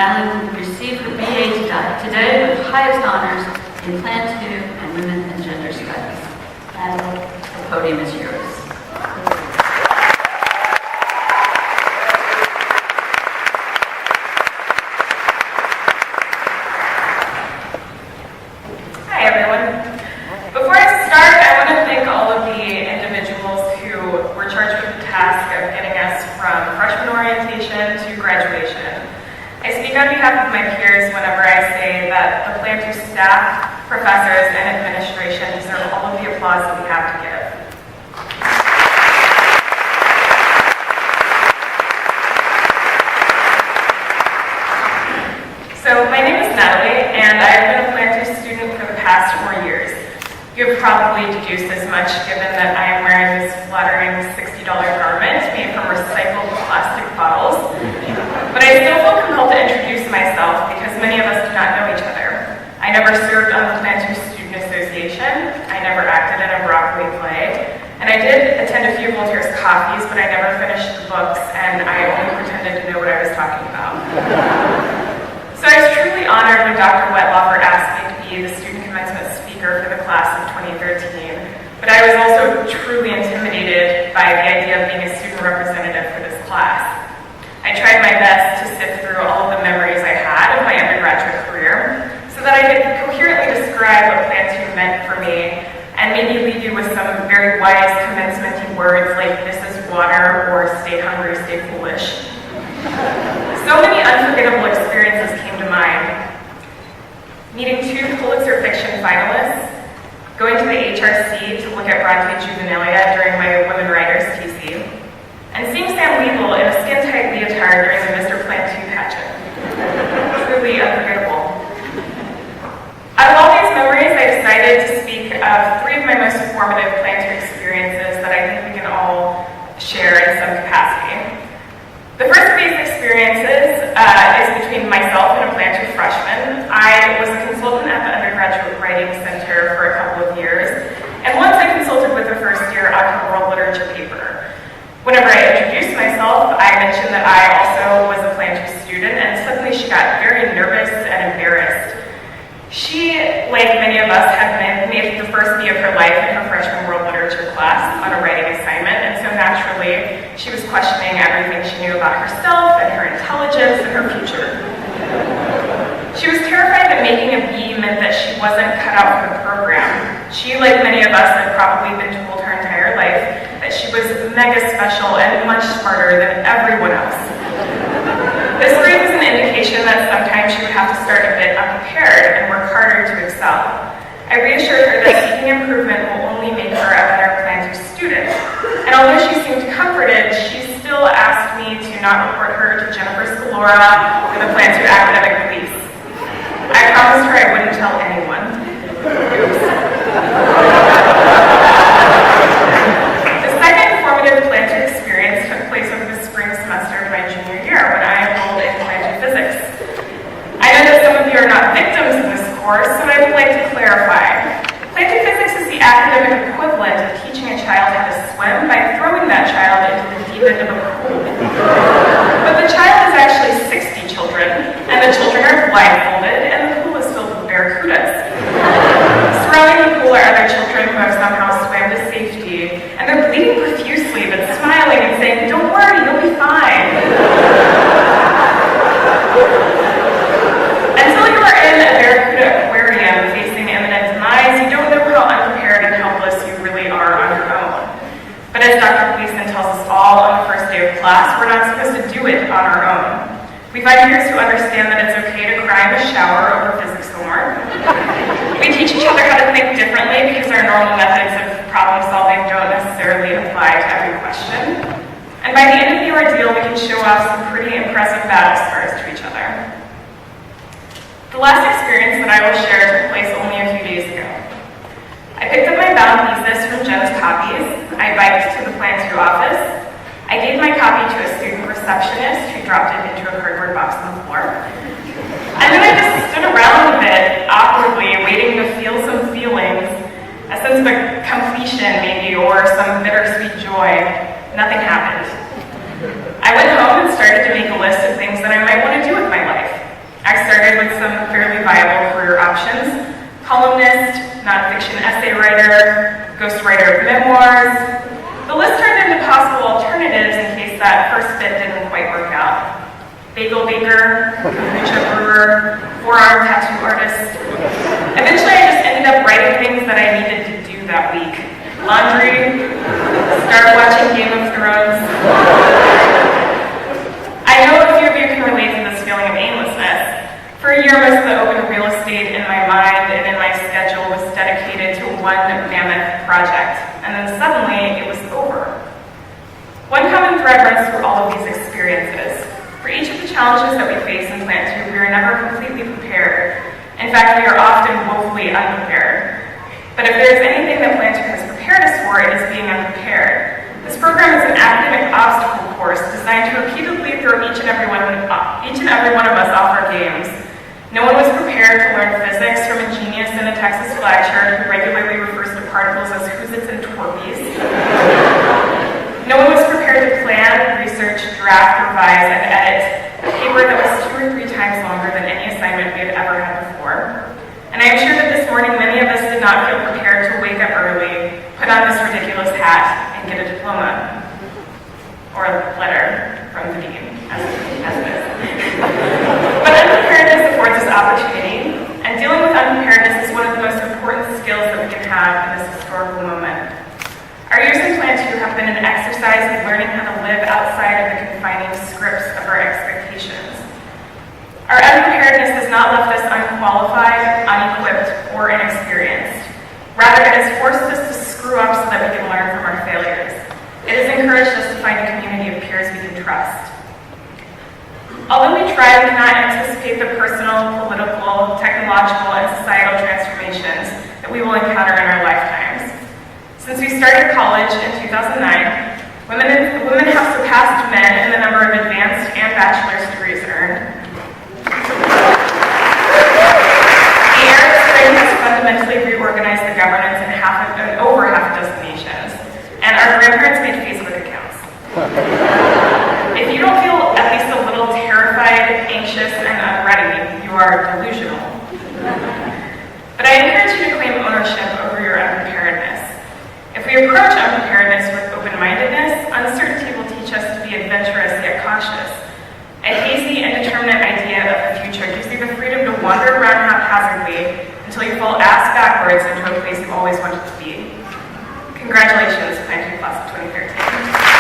Natalie will receive her BA today with highest honors in Plan II and Women and Gender Studies. Natalie, the podium is yours. Hi everyone. Before I start, I want to thank all of the individuals who were charged with the task of getting us from freshman orientation to graduation. I speak on behalf of my peers whenever I say that the Plan II staff, professors, and administration deserve all of the applause that we have to give. So my name is Natalie, and I've been a Plan II student for the past 4 years. You have probably deduced as much given that I am wearing this flattering $60 garment made from recycled plastic bottles. But I still feel compelled to introduce myself because many of us do not know each other. I never served on the Plan II Student Association. I never acted in a Broadway play. And I did attend a few Voltaire's coffees, but I never finished the books, and I only pretended to know what I was talking about. So I was truly honored when Dr. Wetlaufer asked me to be the student commencement speaker for the class of 2013. But I was also truly intimidated by the idea of being a student representative for this class. I tried my best to sift through all of the memories I had of my undergraduate career so that I could coherently describe what Plan II meant for me and maybe leave you with some very wise commencement-y words like "this is water" or "stay hungry, stay foolish." So many unforgettable experiences came to mind. Meeting 2 Pulitzer fiction finalists, going to the HRC to look at Bronte Juvenilia during my Women Writers TC, and seeing Sam Weevil in a skin-tight leotard during the Mr. Plan II pageant. Truly unforgettable. Out of all these memories, I decided to speak of 3 of my most formative Plan II experiences that I think we can all share in some capacity. The first of these experiences is between myself and a Plan II freshman. I was a consultant at the Undergraduate Writing Center for a couple of years, and once I consulted with the first year on her world literature paper. Whenever I introduced myself, I mentioned that I also was a Plan II student, and suddenly she got very nervous and embarrassed. She, like many of us, had made the first B of her life in her freshman world literature class on a writing assignment, and so naturally, she was questioning everything she knew about herself and her intelligence and her future. She was terrified that making a B meant that she wasn't cut out for the program. She, like many of us, had probably been told her entire life that she was mega special and much smarter than everyone else. This gave us an indication that sometimes she would have to start a bit unprepared and work harder to excel. I reassured her that seeking improvement will only make her a better Plan II student. And although she seemed comforted, she still asked me to not report her to Jennifer Scalora for the Plan II academic police. I promised her I wouldn't tell anyone. Oops. The second formative Plan II experience took place over the spring semester of my junior year when I enrolled in Plan II physics. I know that some of you are not victims of this course, so I would like to clarify. Plan II physics is the academic equivalent of teaching a child how to swim by throwing that child into the deep end of a pool. But the child is actually 60 children, and the children are blindfolded, and the pool is filled with barracudas. Surrounding the pool are other children who have somehow swam to safety, and they're bleeding profusely, but smiling and saying, "Don't worry, you'll be fine." Until you are in a barracuda aquarium facing imminent demise, you don't know how unprepared and helpless you really are on your own. But as Dr. Gleason tells us all on the first day of class, we're not supposed to do it on our own. We find peers who understand that it's okay to cry in the shower over physics homework. We teach each other how to think differently because our normal methods of problem solving don't necessarily apply to every question. And by the end of the ordeal, we can show off some pretty impressive battle scars to each other. The last experience that I will share took place only a few days ago. I picked up my bound thesis from Jen's copies. I biked to the Plan II office. I gave my copy to a student receptionist who dropped it into a cardboard box on the floor. And then I just stood around a bit, awkwardly, waiting to feel some feelings, a sense of completion maybe, or some bittersweet joy. Nothing happened. I went home and started to make a list of things that I might want to do with my life. some fairly viable career options: columnist, nonfiction essay writer, ghostwriter of memoirs. The list turned into possible alternatives in case that first bit didn't quite work out. Bagel baker, kombucha brewer, forearm tattoo artist. Eventually I just ended up writing things that I needed to do that week. Laundry, start watching Game of Thrones. I know a few of you can relate to this feeling of aimlessness. For a year, most of the open real estate in my mind and in my schedule was dedicated to one mammoth project, and then suddenly it was over. One common thread runs through all of these experiences. For each of the challenges that we face in Plan II, we are never completely prepared. In fact, we are often woefully unprepared. But if there's anything that Plan II has prepared us for, it is being unprepared. This program is an academic obstacle course designed to repeatedly throw each and every one of us off our games. No one was prepared to learn physics from a genius in a Texas flag chart who regularly refers to particles as whoozits and torpies. No one was prepared to plan, research, draft, revise, and edit a paper that was 2 or 3 times longer than any assignment we had ever had before. And I am sure that this morning many of us did not feel prepared to wake up early, put on this ridiculous hat, and get a diploma. Or a letter from the dean, as it is. But unpreparedness affords us opportunity, and dealing with unpreparedness is one of the most important skills that we can have in this historical moment. Our years in Plan II have been an exercise in learning how to live outside of the confining scripts of our expectations. Our unpreparedness has not left us unqualified, unequipped, or inexperienced. Rather, it has forced us to screw up so that we can learn from our failures. It has encouraged us to find a community of peers we can trust. Although we try, we cannot anticipate the personal, political, technological, and societal transformations that we will encounter in our lifetimes. Since we started college in 2009, women have surpassed men in the number of advanced and bachelor's degrees earned. The Arab Spring has fundamentally reorganized the governance in over half a dozen nations, and our grandparents made Facebook accounts. If you don't feel at least a little terrified, anxious, and unready, you are delusional. But I encourage you to claim ownership over your unpreparedness. If we approach unpreparedness with open-mindedness, uncertainty will teach us to be adventurous yet cautious. A hazy, indeterminate idea of the future gives you the freedom to wander around haphazardly until you fall ass backwards into a place you've always wanted to be. Congratulations, Plan II Class of 2013.